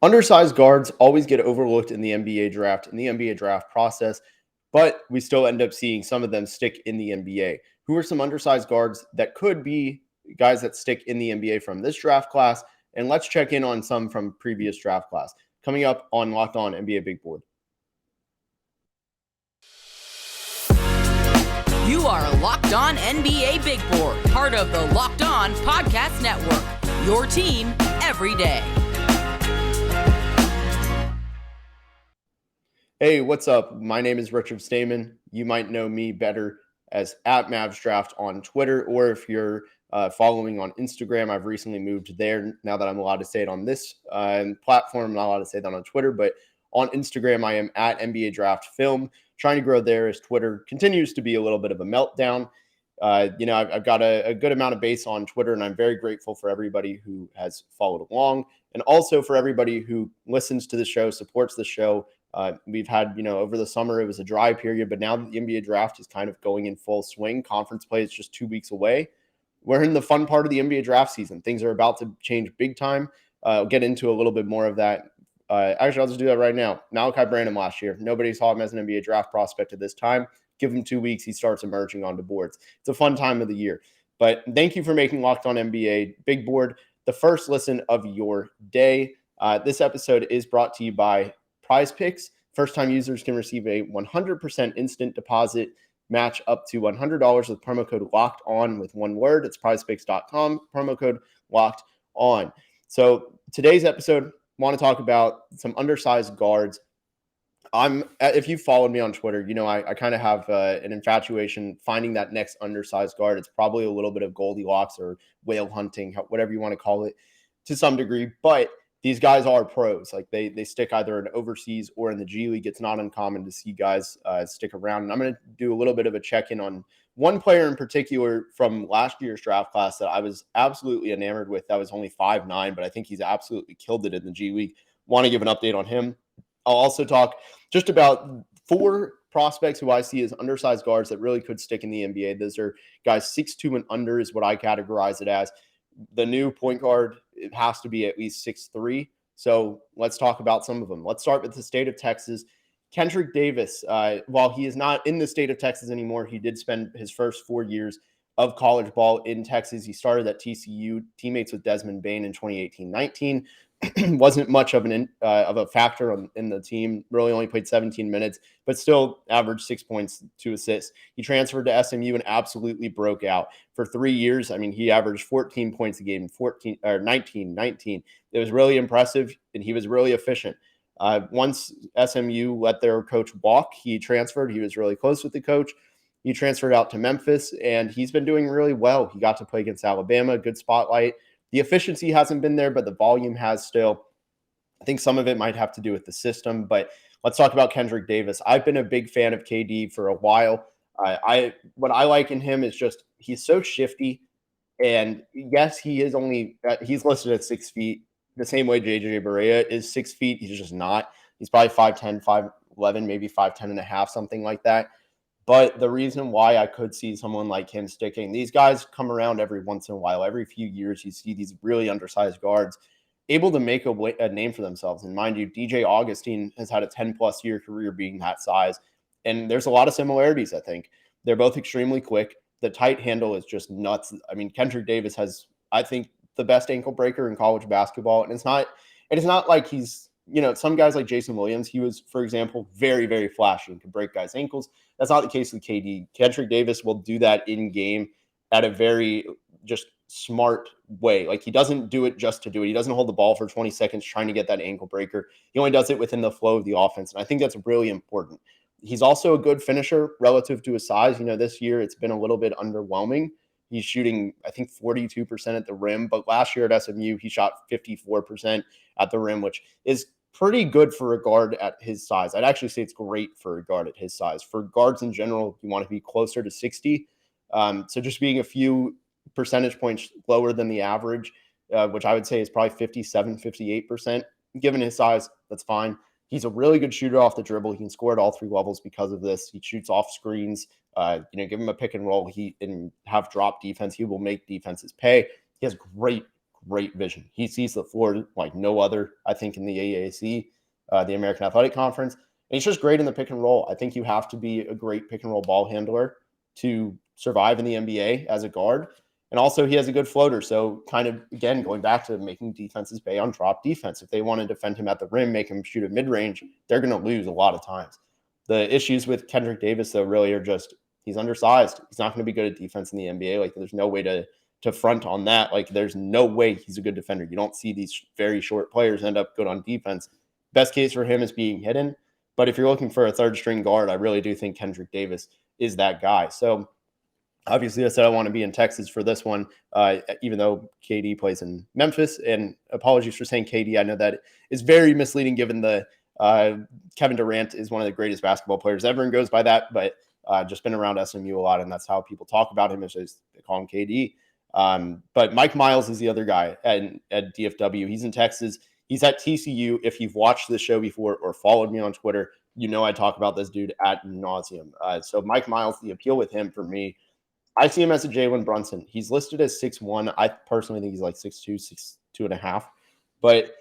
Undersized guards always get overlooked in the NBA draft, in the NBA draft process, but we still end up seeing some of them stick in the NBA. Who are some undersized guards that could be guys that stick in the NBA from this draft class? And let's check in on some from previous draft class. Coming up on Locked On NBA Big Board. You are Locked On NBA Big Board, part of the Locked On Podcast Network, your team every day. Hey, what's up? My name is Richard Stamen. You might know me better as at MavsDraft on Twitter, or if you're following on Instagram, I've recently moved there now that I'm allowed to say it on this platform. I'm not allowed to say that on Twitter, but on Instagram, I am at NBA Draft Film, trying to grow there as Twitter continues to be a little bit of a meltdown. I've got a good amount of base on Twitter, and I'm very grateful for everybody who has followed along, and also for everybody who listens to the show, supports the show. We've had, over the summer, it was a dry period, but now that the NBA draft is kind of going in full swing, conference play is just 2 weeks away. We're in the fun part of the NBA draft season. Things are about to change big time. I'll get into a little bit more of that. Actually, I'll just do that right now. Malachi Branham last year. Nobody saw him as an NBA draft prospect at this time. Give him 2 weeks, he starts emerging onto boards. It's a fun time of the year. But thank you for making Locked On NBA Big Board the first listen of your day. This episode is brought to you by Prize Picks. First-time users can receive a 100% instant deposit match up to $100 with promo code Locked On with one word. It's prizepicks.com, promo code Locked On. So today's episode, want to talk about some undersized guards. If you followed me on Twitter, I kind of have an infatuation finding that next undersized guard. It's probably a little bit of Goldilocks or whale hunting, whatever you want to call it, to some degree. But these guys are pros. Like they stick either in overseas or in the G League. It's not uncommon to see guys stick around. And I'm going to do a little bit of a check-in on one player in particular from last year's draft class that I was absolutely enamored with. That was only 5'9", but I think he's absolutely killed it in the G League. Want to give an update on him. I'll also talk just about 4 prospects who I see as undersized guards that really could stick in the NBA. Those are guys 6'2" and under is what I categorize it as. The new point guard, it has to be at least 6'3". So let's talk about some of them. Let's start with the state of Texas. Kendrick Davis, while he is not in the state of Texas anymore, he did spend his first 4 years of college ball in Texas. He started at TCU, teammates with Desmond Bane in 2018-19. Wasn't much of a factor in the team. Really only played 17 minutes, but still averaged 6 points, 2 assists. He transferred to SMU and absolutely broke out. For 3 years, I mean, he averaged 14 points a game, 19. It was really impressive, and he was really efficient. Once SMU let their coach walk, he transferred. He was really close with the coach. He transferred out to Memphis, and he's been doing really well. He got to play against Alabama, good spotlight. The efficiency hasn't been there, but the volume has still. I think some of it might have to do with the system, but let's talk about Kendrick Davis. I've been a big fan of KD for a while. What I like in him is just he's so shifty, and yes, he's listed at 6 feet, the same way JJ Barea is 6 feet. He's just not. He's probably 5'10", 5'11", maybe 5'10 and a half, something like that. But the reason why I could see someone like him sticking, these guys come around every once in a while. Every few years, you see these really undersized guards able to make a name for themselves. And mind you, DJ Augustine has had a 10-plus year career being that size. And there's a lot of similarities, I think. They're both extremely quick. The tight handle is just nuts. I mean, Kendrick Davis has, I think, the best ankle breaker in college basketball. And it's not like he's, some guys like Jason Williams, he was, for example, very, very flashy and could break guys' ankles. That's not the case with KD. Kendrick Davis will do that in game at a very just smart way. Like, he doesn't do it just to do it. He doesn't hold the ball for 20 seconds trying to get that ankle breaker. He only does it within the flow of the offense. And I think that's really important. He's also a good finisher relative to his size. This year it's been a little bit underwhelming. He's shooting, I think, 42% at the rim. But last year at SMU, he shot 54% at the rim, which is pretty good for a guard at his size. I'd actually say it's great for a guard at his size. For guards in general, you want to be closer to 60. So just being a few percentage points lower than the average, which I would say is probably 57, 58%. Given his size, that's fine. He's a really good shooter off the dribble. He can score at all 3 levels because of this. He shoots off screens. Give him a pick and roll and have drop defense. He will make defenses pay. He has great, great vision. He sees the floor like no other, I think, in the AAC, the American Athletic Conference. And he's just great in the pick and roll. I think you have to be a great pick and roll ball handler to survive in the NBA as a guard. And also he has a good floater. So kind of, again, going back to making defenses pay on drop defense. If they want to defend him at the rim, make him shoot at mid-range, they're going to lose a lot of times. The issues with Kendrick Davis, though, really are just he's undersized. He's not going to be good at defense in the NBA. Like, there's no way to front on that. Like, there's no way he's a good defender. You don't see these very short players end up good on defense. Best case for him is being hidden. But if you're looking for a third string guard, I really do think Kendrick Davis is that guy. So obviously I said I want to be in Texas for this one, even though KD plays in Memphis. And apologies for saying KD. I know that is very misleading given the Kevin Durant is one of the greatest basketball players ever and goes by that. But just been around SMU a lot, and that's how people talk about him. Is just they call him KD. But Mike Miles is the other guy at DFW. He's in Texas. He's at TCU. If you've watched this show before or followed me on Twitter, you know I talk about this dude ad nauseum. So Mike Miles, the appeal with him for me, I see him as a Jalen Brunson. He's listed as 6'1". I personally think he's like 6'2", 6'2.5". But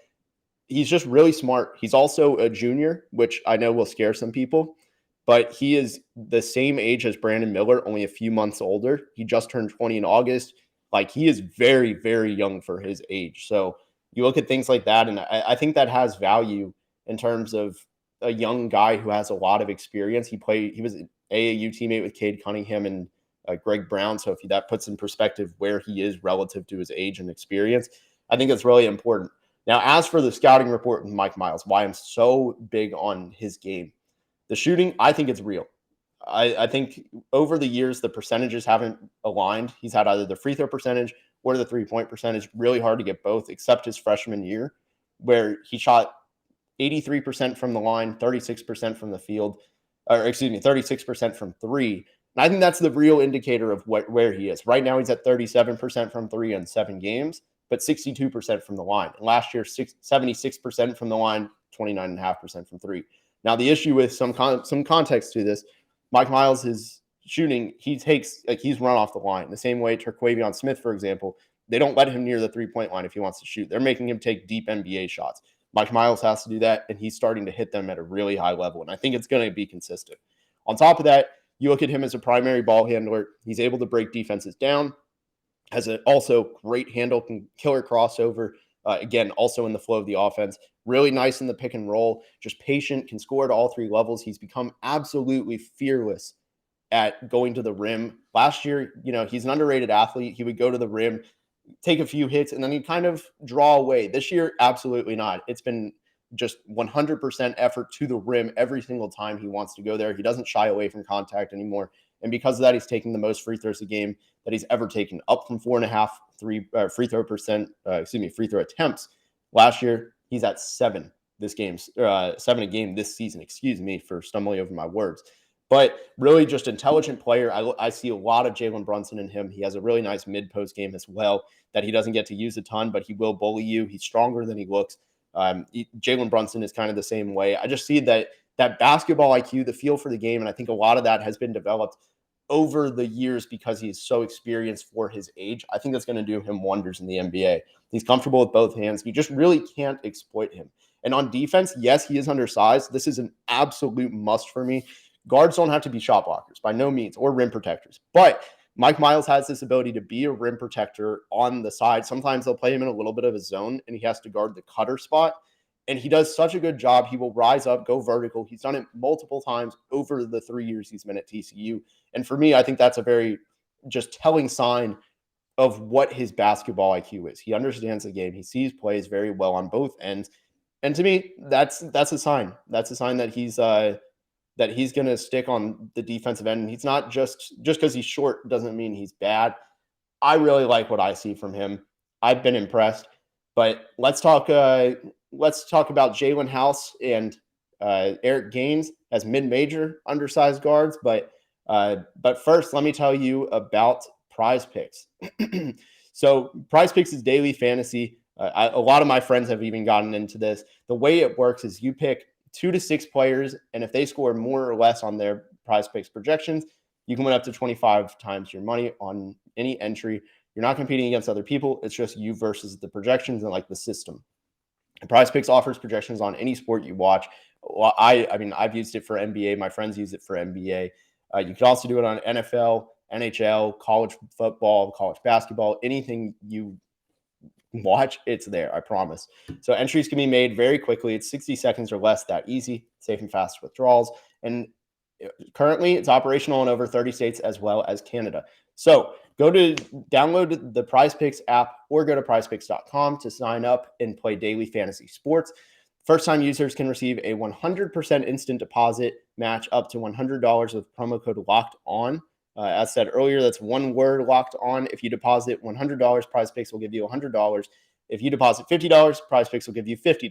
he's just really smart. He's also a junior, which I know will scare some people. But he is the same age as Brandon Miller, only a few months older. He just turned 20 in August. Like, he is very, very young for his age. So you look at things like that, and I think that has value in terms of a young guy who has a lot of experience. He was an AAU teammate with Cade Cunningham and Greg Brown. So if that puts in perspective where he is relative to his age and experience, I think that's really important. Now, as for the scouting report with Mike Miles, why I'm so big on his game, the shooting, I think it's real. I think over the years, the percentages haven't aligned. He's had either the free throw percentage or the three-point percentage. Really hard to get both, except his freshman year, where he shot 83% from the line, 36% from the field, 36% from three. And I think that's the real indicator of where he is. Right now, he's at 37% from three in 7 games, but 62% from the line. And last year, 76% from the line, 29.5% from three. Now, the issue with some context to this, Mike Miles is shooting. He's run off the line the same way Terquavion Smith, for example. They don't let him near the 3-point line if he wants to shoot. They're making him take deep NBA shots. Mike Miles has to do that, and he's starting to hit them at a really high level. And I think it's going to be consistent. On top of that, you look at him as a primary ball handler. He's able to break defenses down, has also great handle, can killer crossover. Again, also in the flow of the offense. Really nice in the pick and roll. Just patient, can score at all 3 levels. He's become absolutely fearless at going to the rim. Last year, he's an underrated athlete. He would go to the rim, take a few hits, and then he'd kind of draw away. This year, absolutely not. It's been just 100% effort to the rim every single time he wants to go there. He doesn't shy away from contact anymore. And because of that, he's taking the most free throws a game that he's ever taken, up from 4.5 free throw attempts. Last year, he's at 7 7 a game this season. Excuse me for stumbling over my words. But really just intelligent player. I see a lot of Jalen Brunson in him. He has a really nice mid-post game as well that he doesn't get to use a ton, but he will bully you. He's stronger than he looks. Jalen Brunson is kind of the same way. I just see that basketball IQ, the feel for the game, and I think a lot of that has been developed over the years because he's so experienced for his age. I think that's going to do him wonders in the NBA. He's comfortable with both hands. You just really can't exploit him. And on defense, yes, he is undersized. This is an absolute must for me. Guards don't have to be shot blockers by no means, or rim protectors. But Mike Miles has this ability to be a rim protector on the side. Sometimes they'll play him in a little bit of a zone, and he has to guard the cutter spot. And he does such a good job. He will rise up, go vertical. He's done it multiple times over the 3 years he's been at TCU. And for me, I think that's a very just telling sign of what his basketball IQ is. He understands the game. He sees plays very well on both ends. And to me, that's a sign. That's a sign that he's going to stick on the defensive end. And he's not just because he's short doesn't mean he's bad. I really like what I see from him. I've been impressed. But let's talk about Jalen House and Eric Gaines as mid-major undersized guards. But first, let me tell you about Prize Picks. So Prize Picks is daily fantasy. A lot of my friends have even gotten into this. The way it works is you pick 2 to 6 players, and if they score more or less on their Prize Picks projections, you can win up to 25 times your money on any entry. You're not competing against other people. It's just you versus the projections and like the system. Prize Picks offers projections on any sport you watch. Well, I mean, I've used it for NBA. My friends use it for NBA. You could also do it on NFL, NHL, college football, college basketball, anything you watch, it's there, I promise. So entries can be made very quickly. It's 60 seconds or less, that easy, safe and fast withdrawals. And currently it's operational in over 30 states as well as Canada. So go to download the Prize Picks app or go to prizepicks.com to sign up and play daily fantasy sports. First-time users can receive a 100% instant deposit match up to $100 with promo code Locked On. As said earlier, that's one word, Locked On. If you deposit $100, Prize Picks will give you $100. If you deposit $50, Prize Picks will give you $50.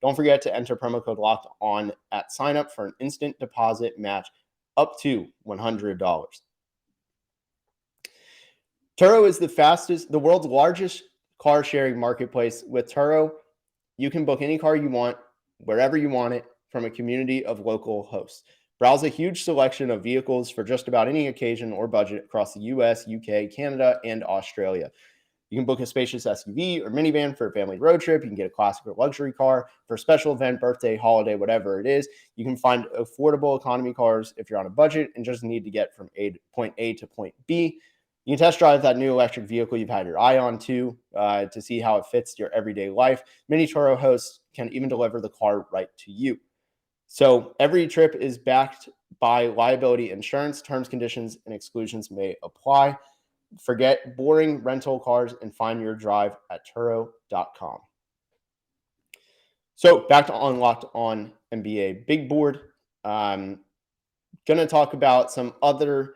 Don't forget to enter promo code Locked On at sign up for an instant deposit match up to $100. Turo is the world's largest car sharing marketplace. With Turo, you can book any car you want, wherever you want it, from a community of local hosts. Browse a huge selection of vehicles for just about any occasion or budget across the US, UK, Canada, and Australia. You can book a spacious SUV or minivan for a family road trip. You can get a classic or luxury car for a special event, birthday, holiday, whatever it is. You can find affordable economy cars if you're on a budget and just need to get from point A to point B. You can test drive that new electric vehicle you've had your eye on to see how it fits your everyday life. Many Turo hosts can even deliver the car right to you. So every trip is backed by liability insurance. Terms, conditions, and exclusions may apply. Forget boring rental cars and find your drive at Turo.com. So back to Unlocked On NBA Big Board. Going to talk about some other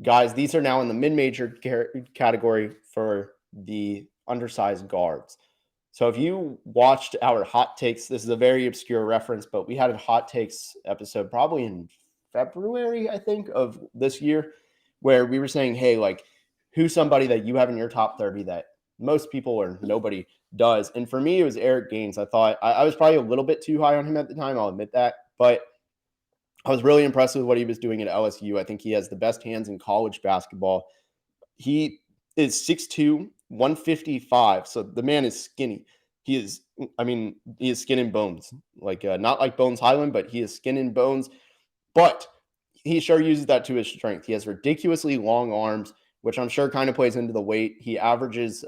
guys. These are now in the mid-major category for the undersized guards. So if you watched our hot takes, this is a very obscure reference, but we had a hot takes episode probably in February, I think, of this year, where we were saying, hey, like, who's somebody that you have in your top 30 that most people or nobody does? And for me, it was Eric Gaines. I thought I was probably a little bit too high on him at the time. I'll admit that. But I was really impressed with what he was doing at LSU. I think he has the best hands in college basketball. He is 6'2", 155. So the man is skinny. He is skin and bones. Like not like Bones Highland, but he is skin and bones. But he sure uses that to his strength. He has ridiculously long arms, which I'm sure kind of plays into the weight. He averages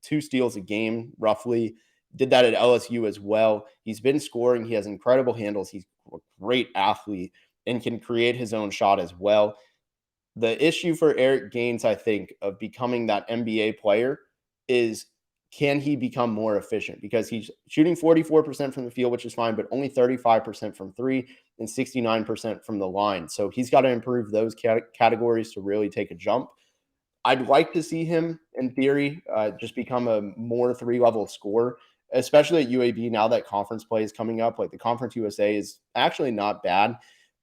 2 steals a game, roughly. Did that at LSU as well. He's been scoring. He has incredible handles. He's a great athlete and can create his own shot as well. The issue for Eric Gaines, I think, of becoming that NBA player is, can he become more efficient? Because he's shooting 44% from the field, which is fine, but only 35% from 3 and 69% from the line. So he's got to improve those categories to really take a jump. I'd like to see him, in theory, just become a more 3-level scorer, especially at UAB now that conference play is coming up. Like the Conference USA is actually not bad,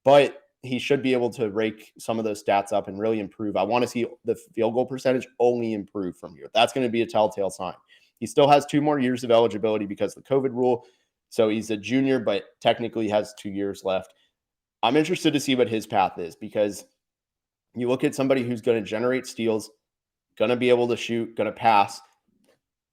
but he should be able to rake some of those stats up and really improve. I want to see the field goal percentage only improve from here. That's going to be a telltale sign. He still has 2 more years of eligibility because of the COVID rule. So he's a junior, but technically has 2 years left. I'm interested to see what his path is, because you look at somebody who's going to generate steals, going to be able to shoot, going to pass.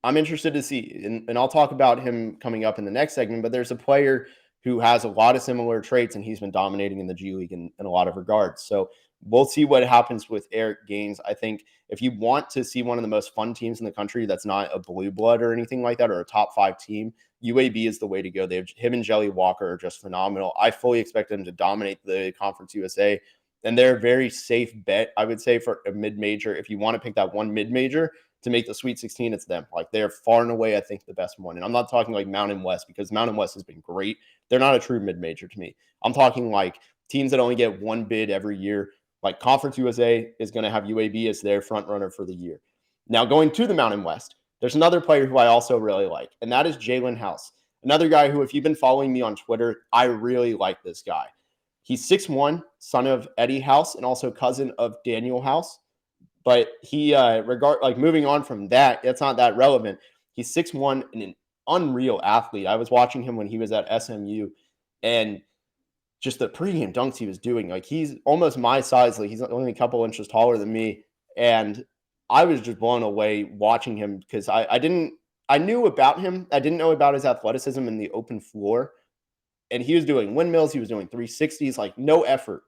I'm interested to see, and I'll talk about him coming up in the next segment, but there's a player who has a lot of similar traits, and he's been dominating in the G League in a lot of regards. So we'll see what happens with Eric Gaines. I think if you want to see one of the most fun teams in the country that's not a blue blood or anything like that, or a top 5 team, UAB is the way to go. Him and Jelly Walker are just phenomenal. I fully expect them to dominate the Conference USA, and they're a very safe bet, I would say, for a mid-major. If you want to pick that one mid-major to make the Sweet 16, it's them. Like, they're far and away, I think, the best one. And I'm not talking like Mountain West, because Mountain West has been great. They're not a true mid-major to me. I'm talking like teams that only get one bid every year. Like Conference USA is going to have UAB as their front runner for the year. Now, going to the Mountain West, there's another player who I also really like, and that is Jalen House. Another guy who, if you've been following me on Twitter, I really like this guy. He's 6'1", son of Eddie House and also cousin of Daniel House. But he, moving on from that, it's not that relevant. He's 6'1" and an unreal athlete. I was watching him when he was at SMU, and just the pregame dunks he was doing, like, he's almost my size. Like, he's only a couple inches taller than me, and I was just blown away watching him because I knew about him. I didn't know about his athleticism in the open floor. And he was doing windmills, he was doing 360s, like no effort.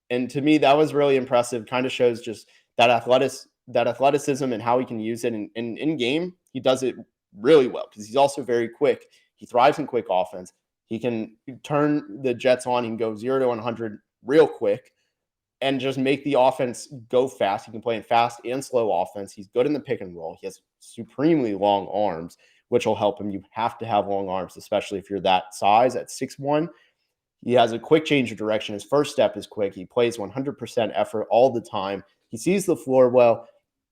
And to me, that was really impressive. Kind of shows just that athleticism and how he can use it in game. He does it really well because he's also very quick. He thrives in quick offense. He can turn the Jets on. He can go 0 to 100 real quick and just make the offense go fast. He can play in fast and slow offense. He's good in the pick and roll. He has supremely long arms, which will help him. You have to have long arms, especially if you're that size at 6'1". He has a quick change of direction. His first step is quick. He plays 100% effort all the time. He sees the floor well.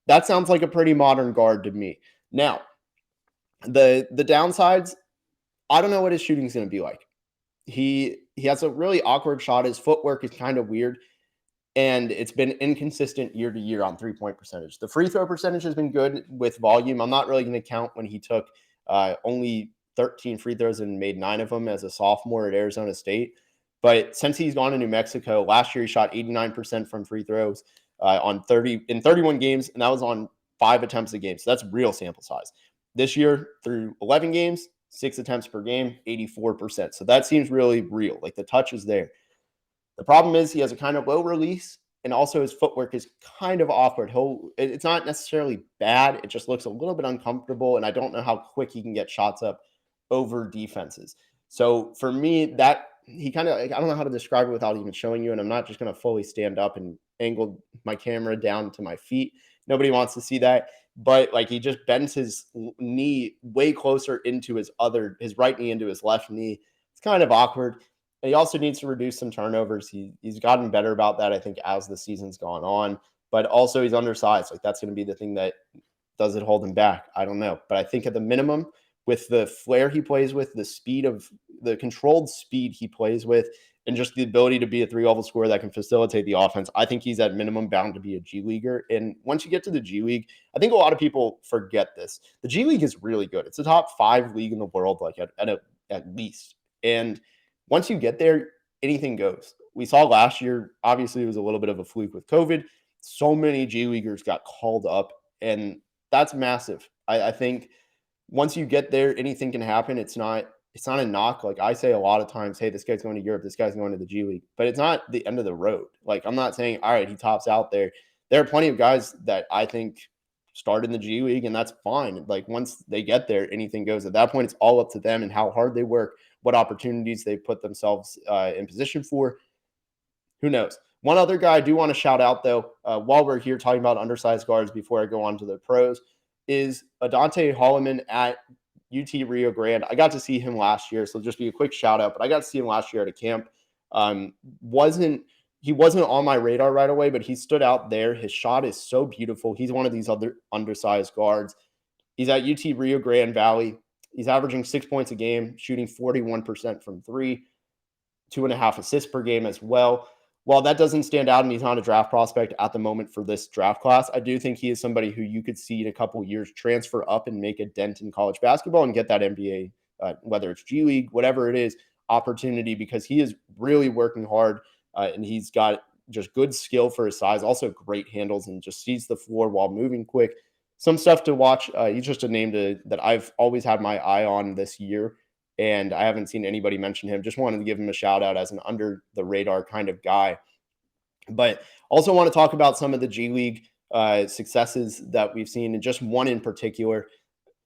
That sounds like a pretty modern guard to me. Now, the downsides, I don't know what his shooting is going to be like. He has a really awkward shot. His footwork is kind of weird, and it's been inconsistent year to year on three-point percentage. The free throw percentage has been good with volume. I'm not really going to count when he took only 13 free throws and made 9 of them as a sophomore at Arizona State. But since he's gone to New Mexico, last year he shot 89% from free throws in 31 games, and that was on 5 attempts a game. So that's real sample size. This year, through 11 games, 6 attempts per game, 84%. So that seems really real. Like the touch is there. The problem is he has a kind of low release, and also his footwork is kind of awkward. It's not necessarily bad. It just looks a little bit uncomfortable, and I don't know how quick he can get shots up over defenses. So for me, that he kind of, I don't know how to describe it without even showing you, and I'm not just going to fully stand up and angle my camera down to my feet. Nobody wants to see that. But like he just bends his knee way closer into his right knee into his left knee. It's kind of awkward. And he also needs to reduce some turnovers. He's gotten better about that, I think, as the season's gone on. But also he's undersized. Like that's going to be the thing that does it hold him back. I don't know. But I think at the minimum, with the flair he plays with, the controlled speed he plays with, and just the ability to be a 3-level scorer that can facilitate the offense, I think he's at minimum bound to be a G Leaguer. And once you get to the G League, I think a lot of people forget this. The G League is really good. It's a top 5 league in the world, like at least. And once you get there, anything goes. We saw last year, obviously it was a little bit of a fluke with COVID. So many G Leaguers got called up, and that's massive. I think once you get there, anything can happen. It's not a knock. Like I say a lot of times, hey, this guy's going to Europe, this guy's going to the G League, but it's not the end of the road. Like I'm not saying, all right, he tops out there. There are plenty of guys that I think start in the G League, and that's fine. Like once they get there, anything goes. At that point, it's all up to them and how hard they work, what opportunities they put themselves in position for. Who knows? One other guy I do want to shout out, though, while we're here talking about undersized guards before I go on to the pros, is Adante Holloman at UT Rio Grande. I got to see him last year, so just be a quick shout out, but I got to see him last year at a camp. He wasn't on my radar right away, but he stood out there. His shot is so beautiful. He's one of these other undersized guards. He's at UT Rio Grande Valley. He's averaging 6 points a game, shooting 41% from 3, 2.5 assists per game as well. While that doesn't stand out and he's not a draft prospect at the moment for this draft class, I do think he is somebody who you could see in a couple of years transfer up and make a dent in college basketball and get that NBA, whether it's G League, whatever it is, opportunity, because he is really working hard and he's got just good skill for his size, also great handles, and just sees the floor while moving quick. Some stuff to watch. He's just a name that I've always had my eye on this year, and I haven't seen anybody mention him. Just wanted to give him a shout out as an under the radar kind of guy. But also want to talk about some of the G League successes that we've seen, and just one in particular.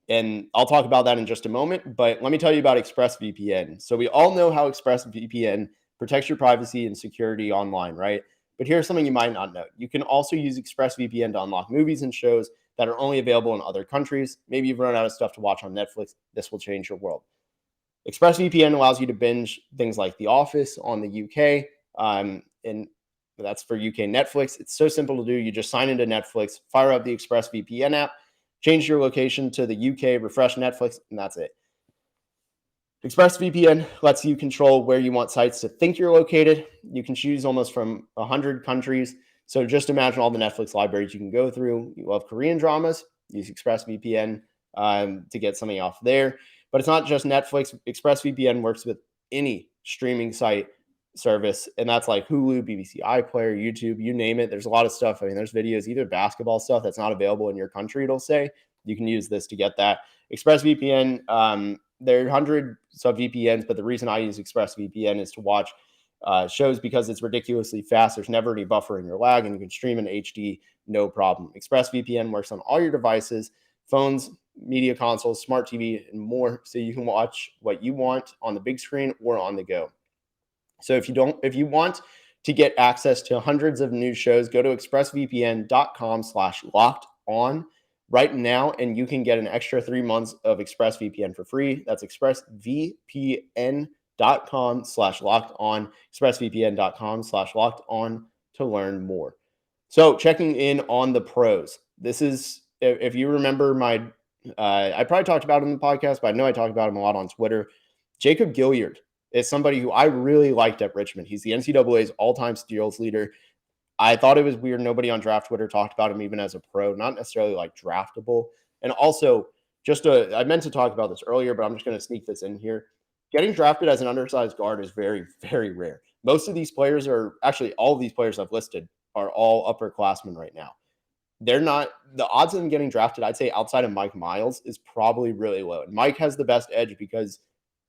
And I'll talk about that in just a moment. But let me tell you about ExpressVPN. So we all know how ExpressVPN protects your privacy and security online, right? But here's something you might not know. You can also use ExpressVPN to unlock movies and shows that are only available in other countries. Maybe you've run out of stuff to watch on Netflix. This will change your world. ExpressVPN allows you to binge things like The Office on the UK, and that's for UK Netflix. It's so simple to do. You just sign into Netflix, fire up the ExpressVPN app, change your location to the UK, refresh Netflix, and that's it. ExpressVPN lets you control where you want sites to think you're located. You can choose almost from 100 countries. So just imagine all the Netflix libraries you can go through. You love Korean dramas, use ExpressVPN to get something off there. But it's not just Netflix. ExpressVPN works with any streaming site service, and that's like Hulu, BBC iPlayer, YouTube, you name it. There's a lot of stuff. I mean, there's videos, either basketball stuff that's not available in your country, it'll say. You can use this to get that. ExpressVPN, there are hundreds of VPNs, but the reason I use ExpressVPN is to watch shows because it's ridiculously fast. There's never any buffering or lag, and you can stream in HD, no problem. ExpressVPN works on all your devices, phones, media consoles, smart TV, and more, so you can watch what you want on the big screen or on the go. So if you want to get access to hundreds of new shows, go to expressvpn.com/locked-on right now, and you can get an extra 3 months of ExpressVPN for free. That's expressvpn.com/locked-on, expressvpn.com/locked-on to learn more. So checking in on the pros. This is, if you remember I probably talked about him in the podcast, but I know I talked about him a lot on Twitter. Jacob Gilyard is somebody who I really liked at Richmond. He's the NCAA's all-time steals leader. I thought it was weird nobody on draft Twitter talked about him even as a pro, not necessarily like draftable. And also, I meant to talk about this earlier, but I'm just going to sneak this in here. Getting drafted as an undersized guard is very, very rare. Most of these players all of these players I've listed are all upperclassmen right now. They're not, the odds of them getting drafted, I'd say outside of Mike Miles, is probably really low. And Mike has the best edge because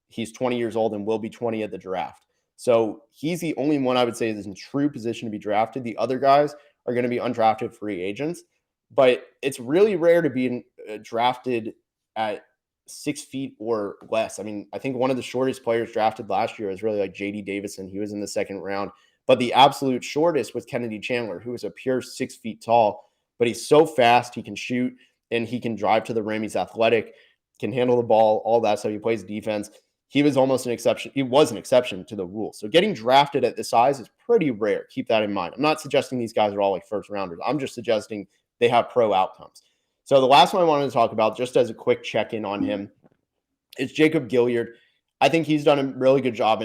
he's 20 years old and will be 20 at the draft. So he's the only one I would say is in true position to be drafted. The other guys are going to be undrafted free agents, but it's really rare to be drafted at 6 feet or less. I mean, I think one of the shortest players drafted last year was really like JD Davison. He was in the second round, but the absolute shortest was Kennedy Chandler, who was a pure 6 feet tall, but he's so fast. He can shoot and he can drive to the rim. He's athletic, can handle the ball, all that stuff. He plays defense. He was almost an exception. He was an exception to the rule. So getting drafted at this size is pretty rare. Keep that in mind. I'm not suggesting these guys are all like first rounders. I'm just suggesting they have pro outcomes. So the last one I wanted to talk about, just as a quick check-in on him, is Jacob Gilyard. I think he's done a really good job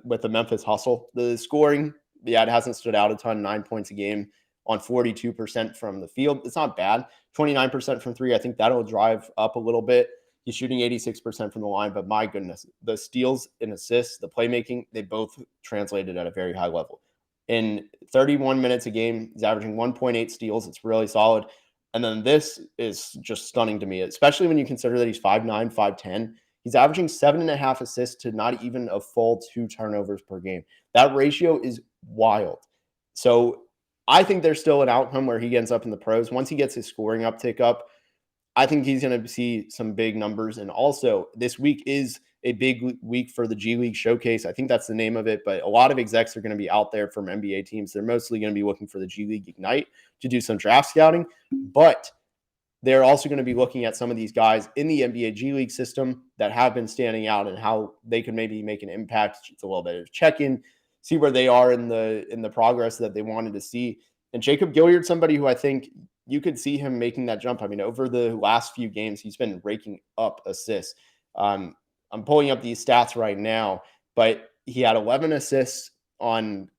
with the Memphis Hustle. The scoring, it hasn't stood out a ton. 9 points a game on 42% from the field. It's not bad. 29% from three. I think that'll drive up a little bit. He's shooting 86% from the line, but my goodness, the steals and assists, the playmaking, they both translated at a very high level. In 31 minutes a game, he's averaging 1.8 steals. It's really solid. And then this is just stunning to me, especially when you consider that he's 5'9", 5'10". He's averaging 7.5 assists to not even a full 2 turnovers per game. That ratio is wild. So I think there's still an outcome where he ends up in the pros. Once he gets his scoring uptick up, I think he's going to see some big numbers. And also, this week is a big week for the G League Showcase. I think that's the name of it. But a lot of execs are going to be out there from NBA teams. They're mostly going to be looking for the G League Ignite to do some draft scouting. But they're also going to be looking at some of these guys in the NBA G League system that have been standing out and how they could maybe make an impact. It's a little bit of check-in, see where they are in the progress that they wanted to see. And Jacob Gilyard, somebody who I think you could see him making that jump. I mean, over the last few games, he's been raking up assists. I'm pulling up these stats right now, but he had 11 assists on,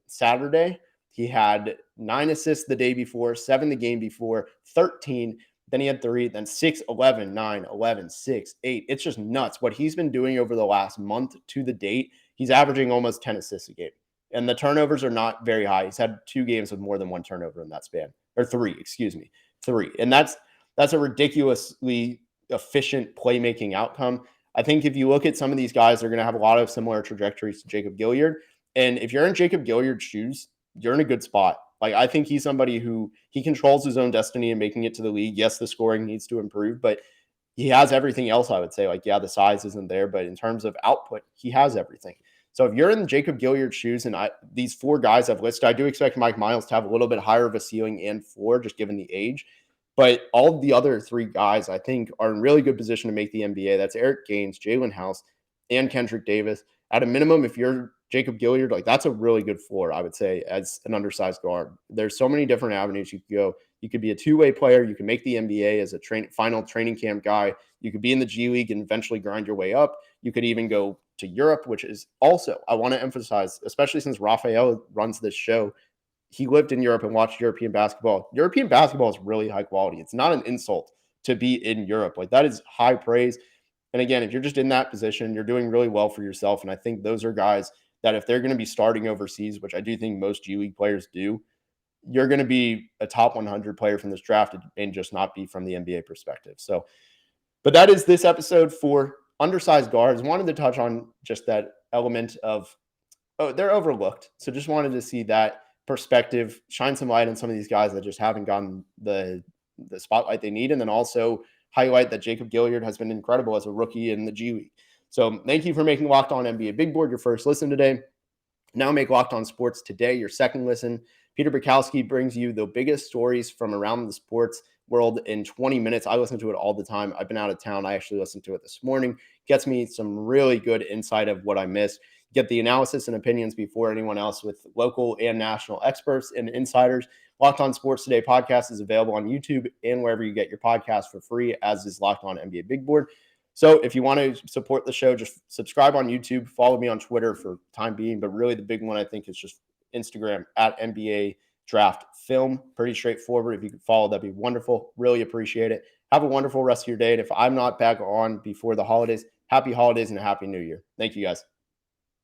Saturday. He had 9 assists the day before, 7 the game before, 13. Then he had 3, then 6, 11, 9, 11, 6, 8. It's just nuts. What he's been doing over the last month to the date, he's averaging almost 10 assists a game. And the turnovers are not very high. He's had 2 games with more than 1 turnover in that span. Or 3. And that's a ridiculously efficient playmaking outcome. I think if you look at some of these guys, they're going to have a lot of similar trajectories to Jacob Gilyard. And if you're in Jacob Gilyard's shoes, you're in a good spot. Like, I think he's somebody who he controls his own destiny in making it to the league. Yes, the scoring needs to improve, but he has everything else, I would say. Like, yeah, the size isn't there, but in terms of output, he has everything. So if you're in Jacob Gilyard's shoes, and these 4 guys I've listed, I do expect Mike Miles to have a little bit higher of a ceiling and floor, just given the age. But all the other 3 guys, I think, are in really good position to make the NBA. That's Eric Gaines, Jalen House, and Kendrick Davis. At a minimum, if you're Jacob Gilyard, like, that's a really good floor, I would say, as an undersized guard. There's so many different avenues you could go. You could be a two-way player. You can make the NBA as a final training camp guy. You could be in the G League and eventually grind your way up. You could even go to Europe, which is also, I want to emphasize, especially since Raphael runs this show, he lived in Europe and watched European basketball. European basketball is really high quality. It's not an insult to be in Europe. Like, that is high praise. And again, if you're just in that position, you're doing really well for yourself. And I think those are guys that if they're going to be starting overseas, which I do think most G League players do, you're going to be a top 100 player from this draft and just not be from the NBA perspective. So, but that is this episode for undersized guards. Wanted to touch on just that element of, oh, they're overlooked. So just wanted to see that perspective, shine some light on some of these guys that just haven't gotten the spotlight they need. And then also highlight that Jacob Gilyard has been incredible as a rookie in the G League. So thank you for making Locked On NBA Big Board your first listen today. Now make Locked On Sports Today your second listen. Peter Bukowski brings you the biggest stories from around the sports world in 20 minutes. I listen to it all the time. I've been out of town. I actually listened to it this morning. Gets me some really good insight of what I missed. Get the analysis and opinions before anyone else with local and national experts and insiders. Locked On Sports Today podcast is available on YouTube and wherever you get your podcasts for free, as is Locked On NBA Big Board. So if you want to support the show, just subscribe on YouTube, follow me on Twitter for time being. But really the big one, I think, is just Instagram at NBA Draft Film. Pretty straightforward. If you could follow, that'd be wonderful. Really appreciate it. Have a wonderful rest of your day. And if I'm not back on before the holidays, happy holidays and a happy new year. Thank you guys.